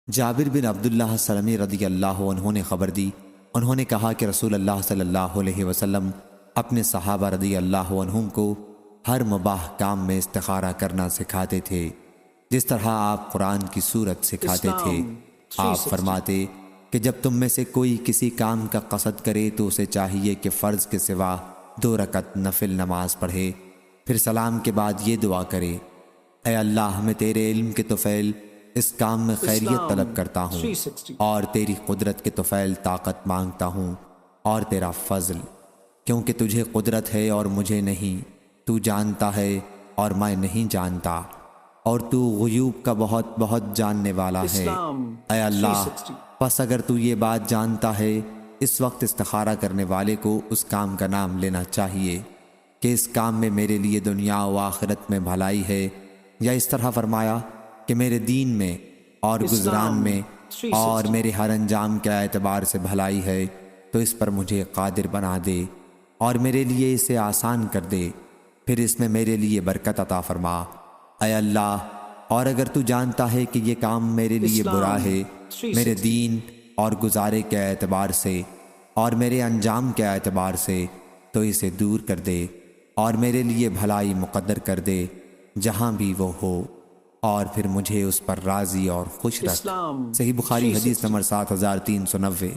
جابر بن عبداللہ سلمی رضی اللہ عنہ نے خبر دی، انہوں نے کہا کہ رسول اللہ صلی اللہ علیہ وسلم اپنے صحابہ رضی اللہ عنہم کو ہر مباح کام میں استخارہ کرنا سکھاتے تھے، جس طرح آپ قرآن کی سورت سکھاتے تھے۔ آپ فرماتے کہ جب تم میں سے کوئی کسی کام کا قصد کرے تو اسے چاہیے کہ فرض کے سوا 2 رکعت نفل نماز پڑھے، پھر سلام کے بعد یہ دعا کرے: اے اللہ، میں تیرے علم کے طفیل اس کام میں خیریت طلب کرتا ہوں، اور تیری قدرت کے طفیل طاقت مانگتا ہوں، اور تیرا فضل، کیونکہ تجھے قدرت ہے اور مجھے نہیں، تو جانتا ہے اور میں نہیں جانتا، اور تو غیوب کا بہت بہت جاننے والا ہے۔ اے اللہ، پس اگر تو یہ بات جانتا ہے، اس وقت استخارہ کرنے والے کو اس کام کا نام لینا چاہیے کہ اس کام میں میرے لیے دنیا و آخرت میں بھلائی ہے، یا اس طرح فرمایا کہ میرے دین میں اور گزران میں اور میرے ہر انجام کے اعتبار سے بھلائی ہے، تو اس پر مجھے قادر بنا دے اور میرے لیے اسے آسان کر دے، پھر اس میں میرے لیے برکت عطا فرما۔ اے اللہ، اور اگر تو جانتا ہے کہ یہ کام میرے لیے برا ہے، میرے دین اور گزارے کے اعتبار سے اور میرے انجام کے اعتبار سے، تو اسے دور کر دے اور میرے لیے بھلائی مقدر کر دے جہاں بھی وہ ہو، اور پھر مجھے اس پر راضی اور خوش رکھ۔ صحیح بخاری حدیث نمبر 7390۔